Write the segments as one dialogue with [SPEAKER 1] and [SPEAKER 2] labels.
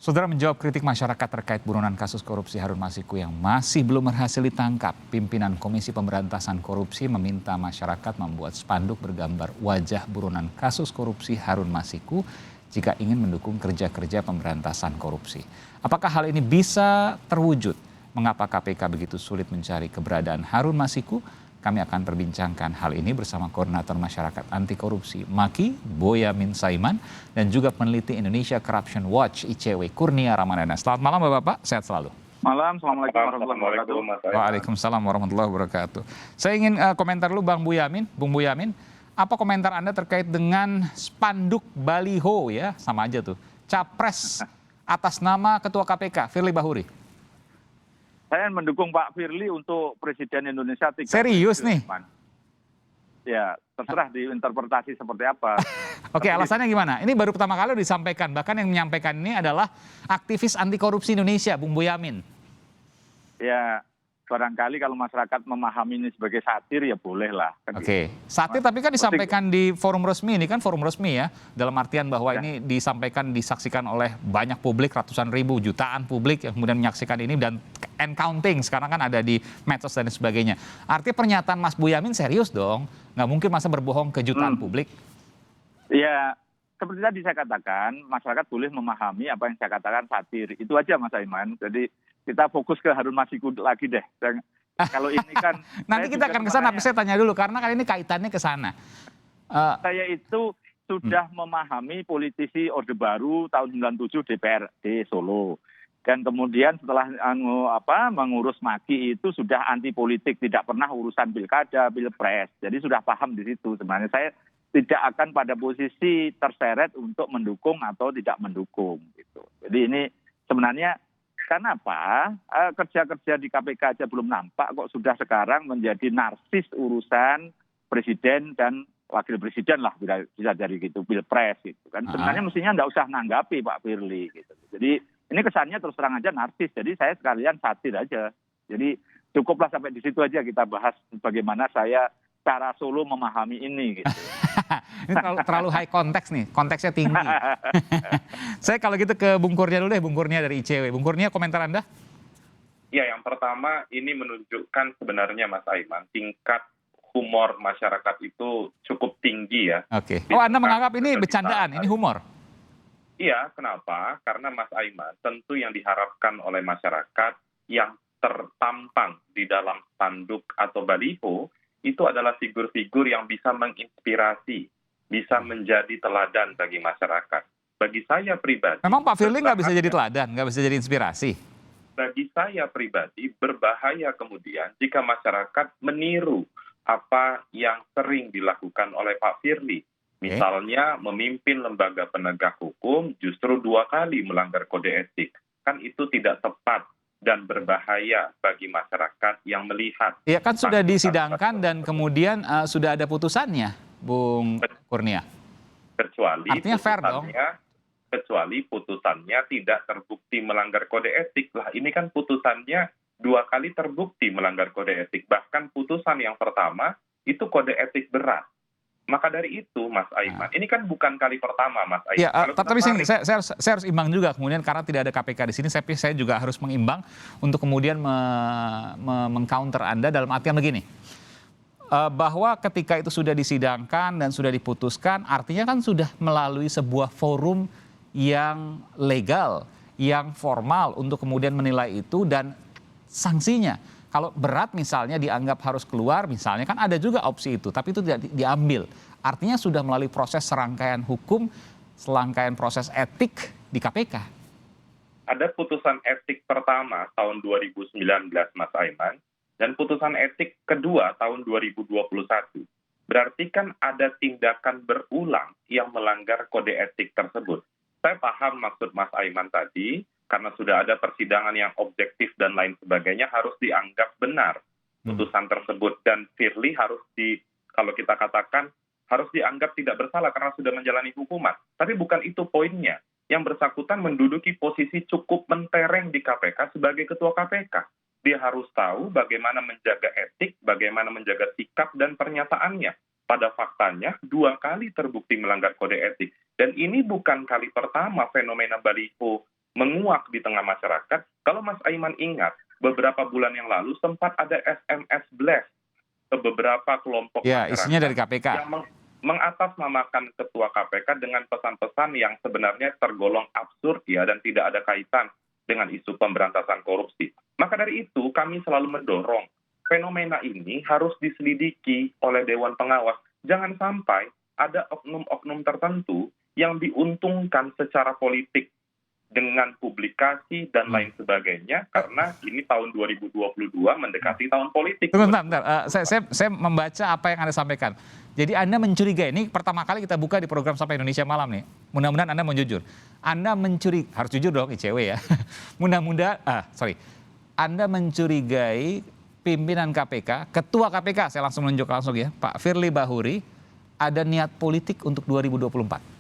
[SPEAKER 1] Saudara menjawab kritik masyarakat terkait buronan kasus korupsi Harun Masiku yang masih belum berhasil ditangkap. Pimpinan Komisi Pemberantasan Korupsi meminta masyarakat membuat spanduk bergambar wajah buronan kasus korupsi Harun Masiku jika ingin mendukung kerja-kerja pemberantasan korupsi. Apakah hal ini bisa terwujud? Mengapa KPK begitu sulit mencari keberadaan Harun Masiku? Kami akan perbincangkan hal ini bersama Koordinator Masyarakat Anti Korupsi MAKI, Boyamin Saiman, dan juga peneliti Indonesia Corruption Watch ICW, Kurnia Ramadana. Selamat malam Bapak-Bapak, sehat selalu.
[SPEAKER 2] Malam, Assalamualaikum warahmatullahi wabarakatuh.
[SPEAKER 1] Waalaikumsalam warahmatullahi wabarakatuh. Saya ingin komentar dulu Bung Boyamin, apa komentar Anda terkait dengan spanduk baliho ya, sama aja tuh, capres atas nama Ketua KPK, Firly Bahuri?
[SPEAKER 2] Saya mendukung Pak Firly untuk Presiden Indonesia 3.
[SPEAKER 1] Serius nih?
[SPEAKER 2] Ya, terserah diinterpretasi seperti apa.
[SPEAKER 1] Oke, alasannya gimana? Ini baru pertama kali disampaikan, bahkan yang menyampaikan ini adalah aktivis anti korupsi Indonesia, Bung Boyamin.
[SPEAKER 2] Ya, barangkali kalau masyarakat memahami ini sebagai satir ya boleh lah.
[SPEAKER 1] Oke, satir tapi kan disampaikan di forum resmi, ini kan forum resmi ya, dalam artian bahwa ini disampaikan, disaksikan oleh banyak publik, ratusan ribu, jutaan publik yang kemudian menyaksikan ini dan and counting, sekarang kan ada di medsos dan sebagainya. Artinya pernyataan Mas Boyamin serius dong, nggak mungkin masa berbohong ke jutaan publik.
[SPEAKER 2] Ya, seperti tadi saya katakan, masyarakat boleh memahami apa yang saya katakan satir. Itu aja Mas Aiman. Jadi kita fokus ke Harun Masiku lagi deh. Dan kalau ini kan
[SPEAKER 1] nanti kita akan ke sana, tapi saya tanya dulu karena kan ini kaitannya ke sana.
[SPEAKER 2] Saya itu sudah memahami politisi Orde Baru tahun 97 DPRD Solo. Dan kemudian setelah mengurus MAKI itu sudah anti politik, tidak pernah urusan pilkada, pilpres. Jadi sudah paham di situ. Sebenarnya saya tidak akan pada posisi terseret untuk mendukung atau tidak mendukung gitu. Jadi ini sebenarnya kenapa kerja-kerja di KPK aja belum nampak kok sudah sekarang menjadi narsis urusan presiden dan wakil presiden lah, bisa jadi gitu, pilpres gitu kan. Sebenarnya mestinya nggak usah nanggapi Pak Firly gitu. Jadi ini kesannya terus terang aja narsis, jadi saya sekalian satir aja. Jadi cukuplah sampai di situ aja kita bahas bagaimana saya cara Solo memahami ini gitu.
[SPEAKER 1] Ini terlalu high konteks nih, konteksnya tinggi. Saya kalau gitu ke Bung Kurnia dulu deh, Bung Kurnia dari ICW. Bung Kurnia, komentar Anda?
[SPEAKER 3] Ya, yang pertama ini menunjukkan sebenarnya Mas Aiman, tingkat humor masyarakat itu cukup tinggi ya.
[SPEAKER 1] Oke. Oh, Anda menganggap ini bercandaan, ini humor?
[SPEAKER 3] Iya, kenapa? Karena Mas Aiman, tentu yang diharapkan oleh masyarakat yang tertampang di dalam spanduk atau baliho, itu adalah figur-figur yang bisa menginspirasi, bisa menjadi teladan bagi masyarakat. Bagi saya pribadi...
[SPEAKER 1] Memang Pak Firly nggak bisa jadi teladan, nggak bisa jadi inspirasi?
[SPEAKER 3] Bagi saya pribadi, berbahaya kemudian jika masyarakat meniru apa yang sering dilakukan oleh Pak Firly. Misalnya memimpin lembaga penegak hukum justru 2 kali melanggar kode etik. Kan itu tidak tepat dan berbahaya bagi masyarakat yang melihat.
[SPEAKER 1] Iya kan sudah disidangkan dan kemudian sudah ada putusannya, Bung Kurnia. Artinya fair dong.
[SPEAKER 3] Kecuali putusannya tidak terbukti melanggar kode etik. Lah ini kan putusannya 2 kali terbukti melanggar kode etik. Bahkan putusan yang pertama itu kode etik berat. Maka dari itu, Mas Aiman, ini kan bukan kali pertama, Mas Aiman.
[SPEAKER 1] Ya, tapi saya harus imbang juga kemudian karena tidak ada KPK di sini. Saya juga harus mengimbang untuk kemudian meng-counter Anda dalam artian begini. Bahwa ketika itu sudah disidangkan dan sudah diputuskan, artinya kan sudah melalui sebuah forum yang legal, yang formal untuk kemudian menilai itu dan sanksinya. Kalau berat misalnya dianggap harus keluar misalnya kan ada juga opsi itu, tapi itu tidak diambil. Artinya sudah melalui proses serangkaian hukum, serangkaian proses etik di KPK.
[SPEAKER 3] Ada putusan etik pertama tahun 2019 Mas Aiman, dan putusan etik kedua tahun 2021. Berarti kan ada tindakan berulang yang melanggar kode etik tersebut. Saya paham maksud Mas Aiman tadi, karena sudah ada persidangan yang objektif dan lain sebagainya, harus dianggap benar putusan tersebut. Dan Firly harus kalau kita katakan, harus dianggap tidak bersalah karena sudah menjalani hukuman. Tapi bukan itu poinnya. Yang bersangkutan menduduki posisi cukup mentereng di KPK sebagai ketua KPK. Dia harus tahu bagaimana menjaga etik, bagaimana menjaga sikap dan pernyataannya. Pada faktanya, 2 kali terbukti melanggar kode etik. Dan ini bukan kali pertama fenomena baliho menguak di tengah masyarakat. Kalau Mas Aiman ingat, beberapa bulan yang lalu sempat ada SMS blast ke beberapa kelompok
[SPEAKER 1] Ya,
[SPEAKER 3] masyarakat
[SPEAKER 1] isinya dari KPK.
[SPEAKER 3] yang mengatasnamakan ketua KPK dengan pesan-pesan yang sebenarnya tergolong absurd ya dan tidak ada kaitan dengan isu pemberantasan korupsi. Maka dari itu kami selalu mendorong fenomena ini harus diselidiki oleh Dewan Pengawas. Jangan sampai ada oknum-oknum tertentu yang diuntungkan secara politik dengan publikasi dan lain sebagainya, karena ini tahun 2022 mendekati tahun politik.
[SPEAKER 1] Tunggu, bentar. Saya membaca apa yang Anda sampaikan. Jadi Anda mencurigai, ini pertama kali kita buka di program Sapa Indonesia Malam nih. Mudah-mudahan Anda mau jujur. Anda harus jujur dong, ICW ya. Anda mencurigai pimpinan KPK, ketua KPK, saya langsung menunjuk langsung ya, Pak Firly Bahuri, ada niat politik untuk 2024.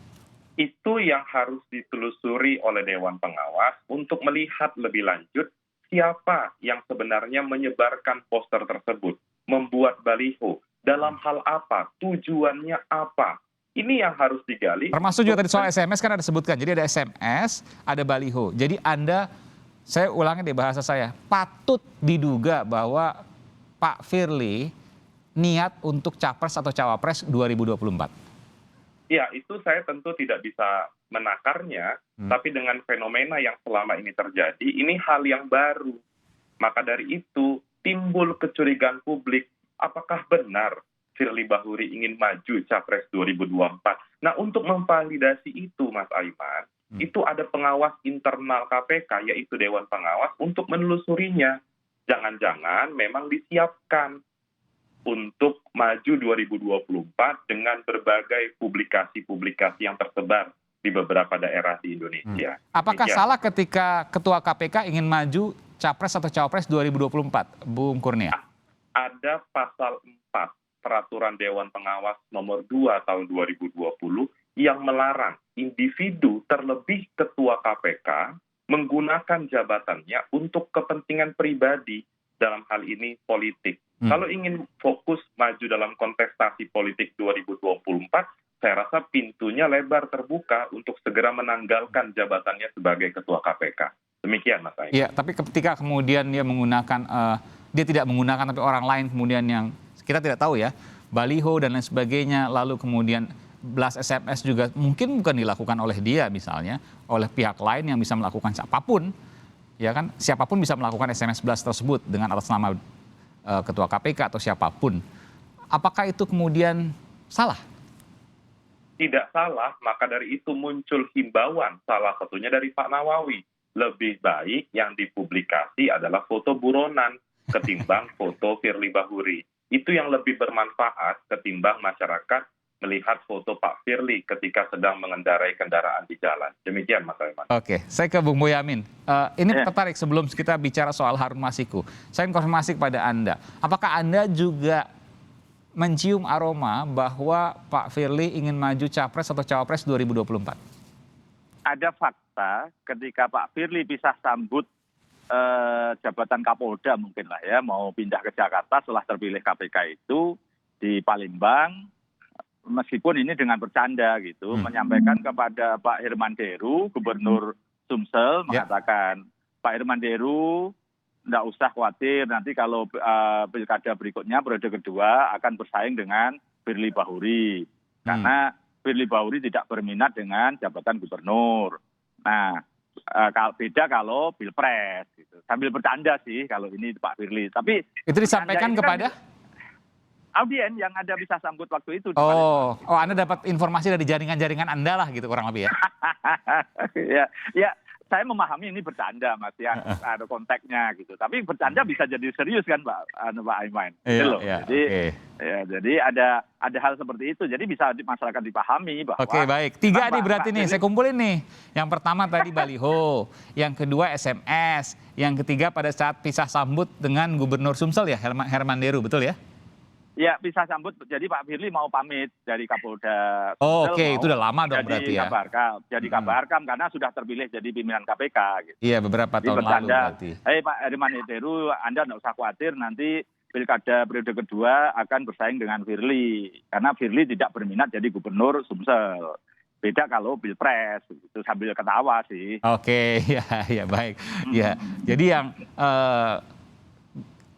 [SPEAKER 3] Itu yang harus ditelusuri oleh Dewan Pengawas untuk melihat lebih lanjut siapa yang sebenarnya menyebarkan poster tersebut, membuat baliho, dalam hal apa, tujuannya apa. Ini yang harus digali.
[SPEAKER 1] Termasuk juga tadi soal SMS kan ada sebutkan, jadi ada SMS, ada baliho. Jadi saya ulangi di bahasa saya, patut diduga bahwa Pak Firly niat untuk capres atau cawapres 2024.
[SPEAKER 3] Ya, itu saya tentu tidak bisa menakarnya, tapi dengan fenomena yang selama ini terjadi, ini hal yang baru. Maka dari itu, timbul kecurigaan publik, apakah benar Firly Bahuri ingin maju Capres 2024? Nah, untuk memvalidasi itu, Mas Aiman, itu ada pengawas internal KPK, yaitu Dewan Pengawas, untuk menelusurinya. Jangan-jangan memang disiapkan untuk maju 2024 dengan berbagai publikasi-publikasi yang tersebar di beberapa daerah di Indonesia.
[SPEAKER 1] Apakah salah ketika Ketua KPK ingin maju Capres atau Cawapres 2024, Bung Kurnia?
[SPEAKER 3] Ada pasal 4 Peraturan Dewan Pengawas nomor 2 tahun 2020 yang melarang individu terlebih Ketua KPK menggunakan jabatannya untuk kepentingan pribadi, dalam hal ini politik. Kalau ingin fokus maju dalam kontestasi politik 2024, saya rasa pintunya lebar terbuka untuk segera menanggalkan jabatannya sebagai Ketua KPK. Demikian, Mas Aiman.
[SPEAKER 1] Iya, tapi ketika kemudian dia menggunakan, dia tidak menggunakan tapi orang lain kemudian yang kita tidak tahu ya, baliho dan lain sebagainya, lalu kemudian blast SMS juga mungkin bukan dilakukan oleh dia misalnya, oleh pihak lain yang bisa melakukan siapapun, ya kan, siapapun bisa melakukan SMS blast tersebut dengan atas nama Ketua KPK atau siapapun. Apakah itu kemudian salah?
[SPEAKER 3] Tidak salah, maka dari itu muncul himbauan, salah satunya dari Pak Nawawi. Lebih baik yang dipublikasi adalah foto buronan ketimbang foto Firly Bahuri. Itu yang lebih bermanfaat ketimbang masyarakat melihat foto Pak Firly ketika sedang mengendarai kendaraan di jalan. Demikian, Mas Aiman.
[SPEAKER 1] Oke, saya ke Bung Boyamin. Ini tertarik sebelum kita bicara soal Harun Masiku. Saya ingin konfirmasi kepada Anda. Apakah Anda juga mencium aroma bahwa Pak Firly ingin maju Capres atau Cawapres 2024?
[SPEAKER 2] Ada fakta ketika Pak Firly pisah sambut jabatan Kapolda mungkin lah ya, mau pindah ke Jakarta setelah terpilih KPK itu di Palembang, meskipun ini dengan bercanda gitu, menyampaikan kepada Pak Herman Deru, Gubernur Sumsel, mengatakan, Pak Herman Deru, tidak usah khawatir, nanti kalau pilkada berikutnya, periode kedua, akan bersaing dengan Firly Bahuri. Karena Firly Bahuri tidak berminat dengan jabatan gubernur. Nah, beda kalau pilpres. Gitu. Sambil bercanda sih kalau ini Pak Firly. Tapi
[SPEAKER 1] itu disampaikan kepada?
[SPEAKER 2] Audien yang ada bisa sambut waktu itu.
[SPEAKER 1] Anda dapat informasi dari jaringan-jaringan Anda lah gitu kurang lebih ya?
[SPEAKER 2] ya, saya memahami ini bercanda Mas ya, ada konteksnya gitu. Tapi bercanda bisa jadi serius kan Pak Aiman. Jadi ada hal seperti itu. Jadi bisa masyarakat dipahami bahwa.
[SPEAKER 1] Oke, baik. 3 nih berarti nih, saya kumpulin nih. Yang pertama tadi baliho, yang kedua SMS, yang ketiga pada saat pisah sambut dengan Gubernur Sumsel ya, Herman Deru, betul ya?
[SPEAKER 2] Ya, bisa sambut. Jadi Pak Firly mau pamit dari Kapolda.
[SPEAKER 1] Oke, itu udah lama dong berarti ya.
[SPEAKER 2] Jadi Kabarkam karena sudah terpilih jadi pimpinan KPK. Gitu.
[SPEAKER 1] Iya, beberapa tahun lalu berarti.
[SPEAKER 2] Pak Herman Deru, Anda tidak usah khawatir nanti pilkada periode kedua akan bersaing dengan Firly. Karena Firly tidak berminat jadi gubernur Sumsel. Beda kalau pilpres, itu sambil ketawa sih.
[SPEAKER 1] Oke, ya baik. Ya, jadi yang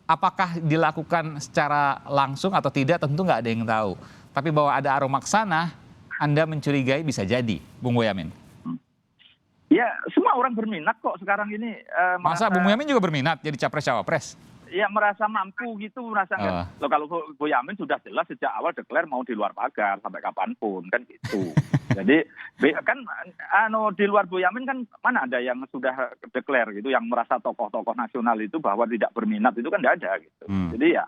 [SPEAKER 1] apakah dilakukan secara langsung atau tidak tentu nggak ada yang tahu. Tapi bahwa ada aroma kesana, Anda mencurigai bisa jadi, Bung Boyamin.
[SPEAKER 2] Ya, semua orang berminat kok sekarang ini.
[SPEAKER 1] Masa Bung Boyamin juga berminat jadi capres-cawapres?
[SPEAKER 2] Ya merasa mampu gitu, merasa kan. Loh, kalau Boyamin sudah jelas sejak awal deklar mau di luar pagar sampai kapanpun kan gitu. Jadi kan di luar Boyamin kan mana ada yang sudah deklar gitu, yang merasa tokoh-tokoh nasional itu bahwa tidak berminat itu kan tidak ada gitu. Jadi ya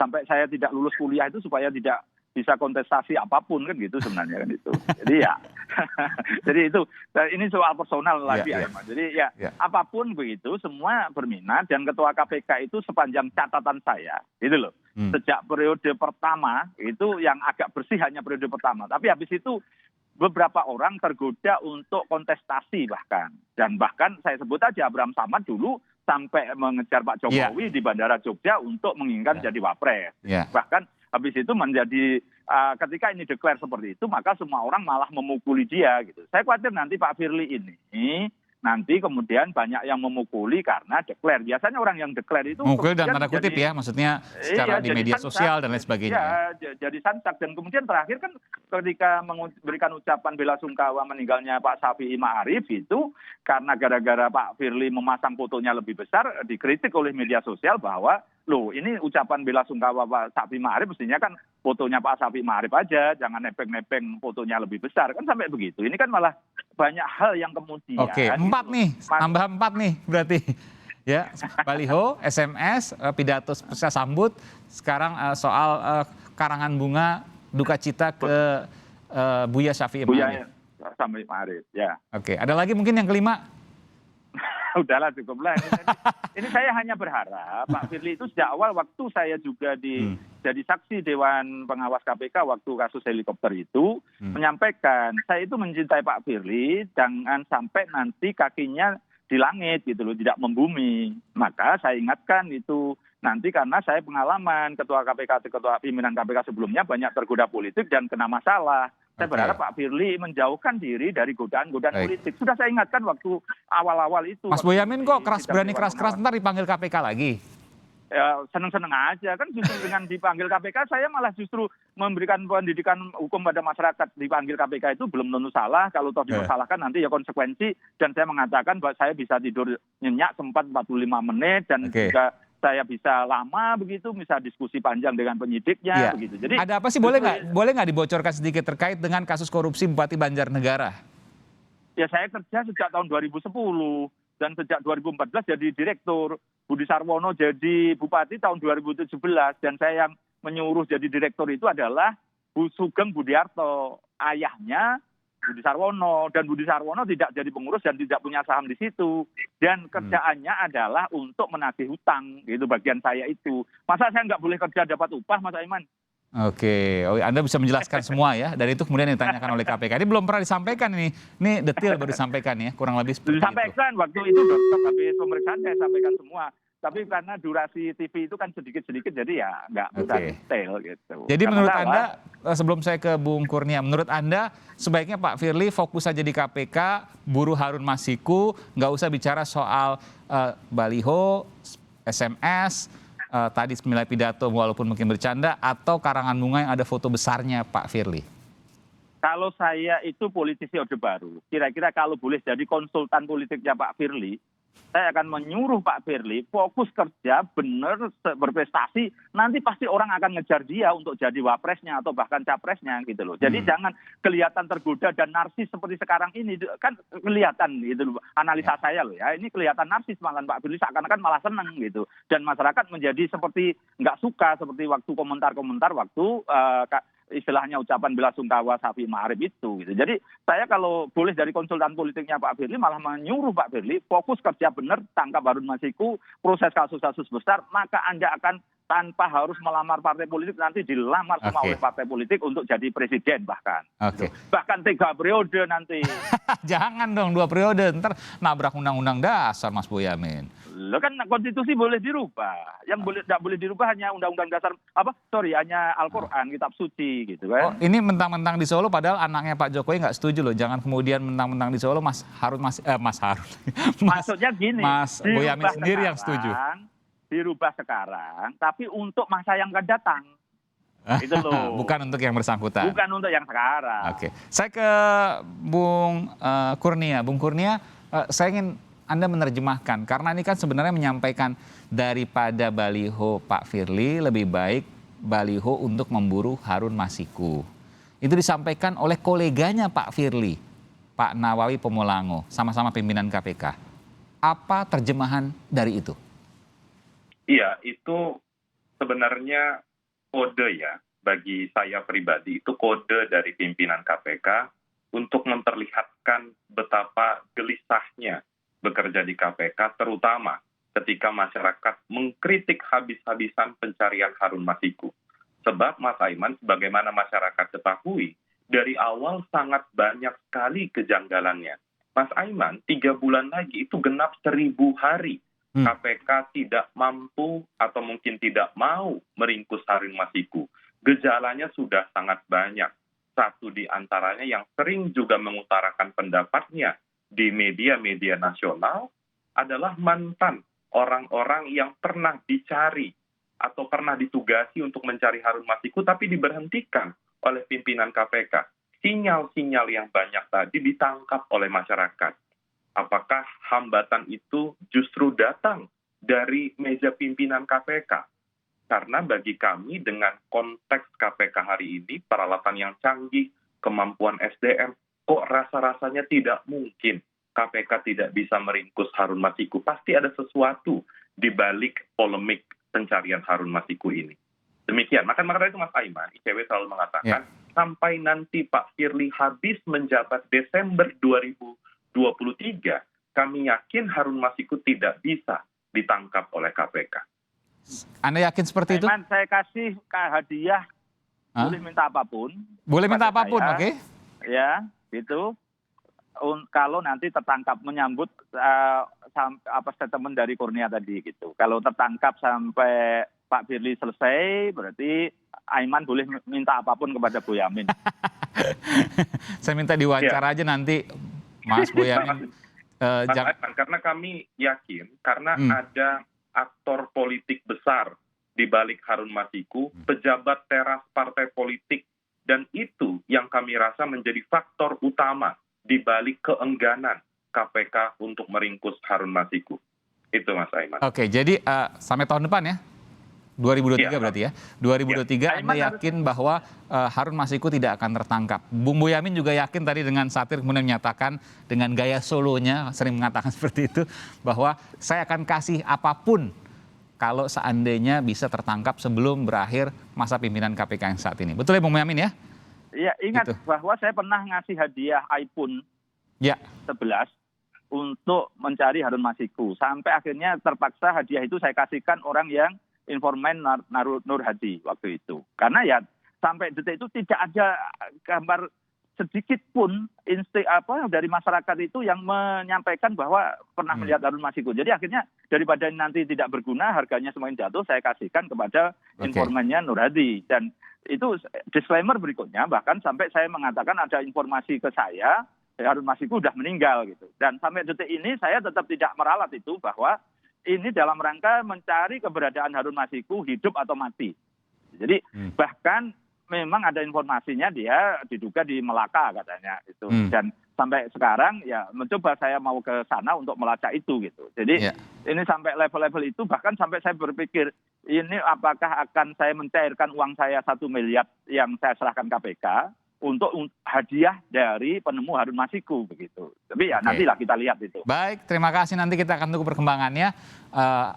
[SPEAKER 2] sampai saya tidak lulus kuliah itu supaya tidak bisa kontestasi apapun kan gitu sebenarnya kan itu. Jadi ya, jadi itu ini soal personal lagi ya. Jadi ya apapun begitu semua berminat dan ketua KPK itu sepanjang catatan saya, gitu loh. Sejak periode pertama itu yang agak bersih hanya periode pertama. Tapi habis itu beberapa orang tergoda untuk kontestasi dan bahkan saya sebut aja Abraham Samad dulu sampai mengejar Pak Jokowi di Bandara Jogja untuk menginginkan jadi wapres. Bahkan habis itu menjadi ketika ini deklar seperti itu maka semua orang malah memukuli dia gitu. Saya khawatir nanti Pak Firly ini nanti kemudian banyak yang memukuli karena deklar. Biasanya orang yang deklar itu
[SPEAKER 1] mukul dan tanda kutip ya, maksudnya secara di media sosial dan lain sebagainya.
[SPEAKER 2] Ya, jadi santak. Dan kemudian terakhir kan ketika memberikan ucapan bela sungkawa meninggalnya Pak Syafi'i Ma'arif itu karena gara-gara Pak Firly memasang fotonya lebih besar dikritik oleh media sosial bahwa loh ini ucapan bela sungkawa Pak Syafi'i Ma'arif mestinya kan fotonya Pak Syafi'i Ma'arif aja, jangan nepeng-nepeng fotonya lebih besar kan sampai begitu. Ini kan malah banyak hal yang kemudian.
[SPEAKER 1] Oke, 4 nih, tambah 4 nih berarti. Ya, baliho, SMS, pidato sambut, sekarang soal karangan bunga duka cita ke Buya Syafi'i Ma'arif.
[SPEAKER 2] Buya Syafi'i Ma'arif, ya.
[SPEAKER 1] Oke, ada lagi mungkin yang kelima?
[SPEAKER 2] Udahlah cukuplah. Ini saya hanya berharap Pak Firly itu sejak awal waktu saya juga jadi saksi Dewan Pengawas KPK waktu kasus helikopter itu menyampaikan saya itu mencintai Pak Firly jangan sampai nanti kakinya di langit gitu loh, tidak membumi. Maka saya ingatkan itu nanti karena saya pengalaman ketua pimpinan KPK sebelumnya banyak tergoda politik dan kena masalah. Saya berharap Pak Firly menjauhkan diri dari godaan-godaan politik. Sudah saya ingatkan waktu awal-awal itu.
[SPEAKER 1] Mas Boyamin kok berani keras-keras ntar dipanggil KPK lagi?
[SPEAKER 2] Ya, seneng-seneng aja. Kan justru dengan dipanggil KPK, saya malah justru memberikan pendidikan hukum pada masyarakat. Dipanggil KPK itu belum tentu salah. Kalau toh dipersalahkan nanti ya konsekuensi. Dan saya mengatakan bahwa saya bisa tidur nyenyak sempat 45 menit. Dan juga saya bisa lama begitu, bisa diskusi panjang dengan penyidiknya begitu. Jadi
[SPEAKER 1] ada apa sih, boleh nggak dibocorkan sedikit terkait dengan kasus korupsi Bupati Banjarnegara?
[SPEAKER 2] Ya saya kerja sejak tahun 2010 dan sejak 2014 jadi direktur. Budi Sarwono jadi bupati tahun 2017 dan saya yang menyuruh jadi direktur itu adalah Bu Sugeng Budiarto, ayahnya Budi Sarwono, dan Budi Sarwono tidak jadi pengurus dan tidak punya saham di situ. Dan kerjaannya adalah untuk menagih hutang, itu bagian saya itu. Masa saya nggak boleh kerja dapat upah, Mas Aiman?
[SPEAKER 1] Oke, Anda bisa menjelaskan semua ya, dan itu kemudian ditanyakan oleh KPK. Ini belum pernah disampaikan ini detail baru disampaikan ya, kurang lebih seperti
[SPEAKER 2] disampaikan waktu itu dokter, habis pemeriksaan saya sampaikan semua. Tapi karena durasi TV itu kan sedikit-sedikit, jadi ya nggak bisa detail gitu.
[SPEAKER 1] Jadi menurut Anda, sebelum saya ke Bung Kurnia, menurut Anda sebaiknya Pak Firly fokus saja di KPK, buru Harun Masiku, nggak usah bicara soal baliho, SMS, tadi semilai pidato walaupun mungkin bercanda, atau karangan bunga yang ada foto besarnya Pak Firly?
[SPEAKER 2] Kalau saya itu politisi Orde Baru, kira-kira kalau boleh jadi konsultan politiknya Pak Firly, saya akan menyuruh Pak Firly fokus kerja, benar berprestasi, nanti pasti orang akan ngejar dia untuk jadi wapresnya atau bahkan capresnya gitu loh. Jadi jangan kelihatan tergoda dan narsis seperti sekarang ini, kan kelihatan gitu loh, analisa saya loh ya, ini kelihatan narsis malah Pak Firly seakan-akan malah seneng gitu. Dan masyarakat menjadi seperti nggak suka seperti waktu komentar-komentar waktu istilahnya ucapan bela sungkawa Syafi'i Ma'arif itu gitu. Jadi saya kalau boleh dari konsultan politiknya Pak Firly malah menyuruh Pak Firly fokus kerja benar, tangkap Harun Masiku, proses kasus-kasus besar, maka Anda akan tanpa harus melamar partai politik nanti dilamar semua oleh partai politik untuk jadi presiden bahkan. Gitu. Bahkan 3 periode nanti.
[SPEAKER 1] Jangan dong 2 periode, ntar nabrak undang-undang dasar Mas Boyamin.
[SPEAKER 2] Lo kan konstitusi boleh dirubah. Yang tidak boleh dirubah hanya undang-undang dasar hanya Al-Qur'an, kitab suci gitu
[SPEAKER 1] Oh,
[SPEAKER 2] kan.
[SPEAKER 1] ini mentang-mentang di Solo padahal anaknya Pak Jokowi nggak setuju loh. Jangan kemudian mentang-mentang di Solo Mas Harun
[SPEAKER 2] Maksudnya gini,
[SPEAKER 1] Mas Boyamin
[SPEAKER 2] dirubah
[SPEAKER 1] sendiri yang setuju.
[SPEAKER 2] Dirubah sekarang, tapi untuk masa yang akan datang. Itu loh.
[SPEAKER 1] Bukan untuk yang bersangkutan.
[SPEAKER 2] Bukan untuk yang sekarang.
[SPEAKER 1] Oke, saya ke Bung Kurnia. Bung Kurnia, saya ingin Anda menerjemahkan, karena ini kan sebenarnya menyampaikan daripada baliho Pak Firly, lebih baik baliho untuk memburu Harun Masiku. Itu disampaikan oleh koleganya Pak Firly, Pak Nawawi Pomolango, sama-sama pimpinan KPK. Apa terjemahan dari itu?
[SPEAKER 3] Iya, itu sebenarnya kode ya, bagi saya pribadi itu kode dari pimpinan KPK untuk memperlihatkan betapa gelisahnya bekerja di KPK, terutama ketika masyarakat mengkritik habis-habisan pencarian Harun Masiku. Sebab Mas Aiman, sebagaimana masyarakat ketahui, dari awal sangat banyak sekali kejanggalannya. Mas Aiman, 3 bulan lagi itu genap 1000 hari. KPK tidak mampu atau mungkin tidak mau meringkus Harun Masiku. Gejalanya sudah sangat banyak. Satu di antaranya yang sering juga mengutarakan pendapatnya di media-media nasional adalah mantan orang-orang yang pernah dicari atau pernah ditugasi untuk mencari Harun Masiku tapi diberhentikan oleh pimpinan KPK. Sinyal-sinyal yang banyak tadi ditangkap oleh masyarakat. Apakah hambatan itu justru datang dari meja pimpinan KPK? Karena bagi kami dengan konteks KPK hari ini, peralatan yang canggih, kemampuan SDM, kok rasa-rasanya tidak mungkin KPK tidak bisa meringkus Harun Masiku. Pasti ada sesuatu di balik polemik pencarian Harun Masiku ini. Demikian. Maka itu Mas Aiman, ICW selalu mengatakan, sampai nanti Pak Firly habis menjabat Desember 2023, kami yakin Harun Masiku tidak bisa ditangkap oleh KPK.
[SPEAKER 1] Anda yakin seperti itu?
[SPEAKER 2] Aiman, saya kasih hadiah, boleh minta apapun.
[SPEAKER 1] Boleh minta apapun,
[SPEAKER 2] saya.
[SPEAKER 1] oke?
[SPEAKER 2] Ya, itu. Kalau nanti tertangkap menyambut statement dari Kurnia tadi gitu. Kalau tertangkap sampai Pak Firly selesai, berarti Aiman boleh minta apapun kepada Boyamin.
[SPEAKER 1] Saya minta diwawancara aja nanti, Mas Boyamin.
[SPEAKER 3] Karena kami yakin, karena ada aktor politik besar di balik Harun Masiku, pejabat teras partai politik, dan itu yang kami rasa menjadi faktor utama di balik keengganan KPK untuk meringkus Harun Masiku. Itu Mas Aiman.
[SPEAKER 1] Oke, jadi sampai tahun depan ya? 2023 ya, berarti ya? 2023 ya. Anda yakin bahwa Harun Masiku tidak akan tertangkap. Bung Boyamin juga yakin tadi dengan satir kemudian menyatakan dengan gaya solonya, sering mengatakan seperti itu, bahwa saya akan kasih apapun kalau seandainya bisa tertangkap sebelum berakhir masa pimpinan KPK yang saat ini. Betul ya Bung Boyamin ya?
[SPEAKER 2] Iya, ingat
[SPEAKER 1] gitu.
[SPEAKER 2] bahwa saya pernah ngasih hadiah iPhone
[SPEAKER 1] ya.
[SPEAKER 2] 11 untuk mencari Harun Masiku. Sampai akhirnya terpaksa hadiah itu saya kasihkan orang yang informan Nur Hadi waktu itu. Karena ya sampai detik itu tidak ada gambar sedikit pun dari masyarakat itu yang menyampaikan bahwa pernah melihat Harun Masiku. Jadi akhirnya daripada nanti tidak berguna, harganya semakin jatuh, saya kasihkan kepada informannya Nur Hadi. Dan itu disclaimer berikutnya, bahkan sampai saya mengatakan ada informasi ke saya, Harun Masiku sudah meninggal gitu. Dan sampai detik ini saya tetap tidak meralat itu bahwa ini dalam rangka mencari keberadaan Harun Masiku hidup atau mati. Jadi bahkan memang ada informasinya dia diduga di Melaka katanya itu. Dan sampai sekarang ya mencoba saya mau ke sana untuk melacak itu gitu. Jadi ini sampai level-level itu, bahkan sampai saya berpikir ini apakah akan saya mencairkan uang saya 1 miliar yang saya serahkan KPK untuk hadiah dari penemu Harun Masiku begitu. Tapi ya nantilah kita lihat itu.
[SPEAKER 1] Baik, terima kasih. Nanti kita akan tunggu perkembangannya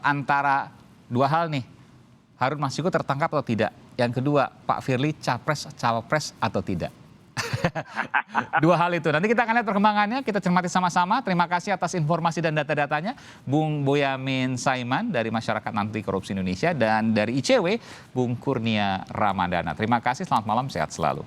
[SPEAKER 1] antara dua hal nih. Harun Masiku tertangkap atau tidak? Yang kedua, Pak Firly cawapres atau tidak? Dua hal itu. Nanti kita akan lihat perkembangannya, kita cermati sama-sama. Terima kasih atas informasi dan data-datanya. Bung Boyamin Saiman dari Masyarakat Anti Korupsi Indonesia, dan dari ICW, Bung Kurnia Ramadana. Terima kasih, selamat malam, sehat selalu.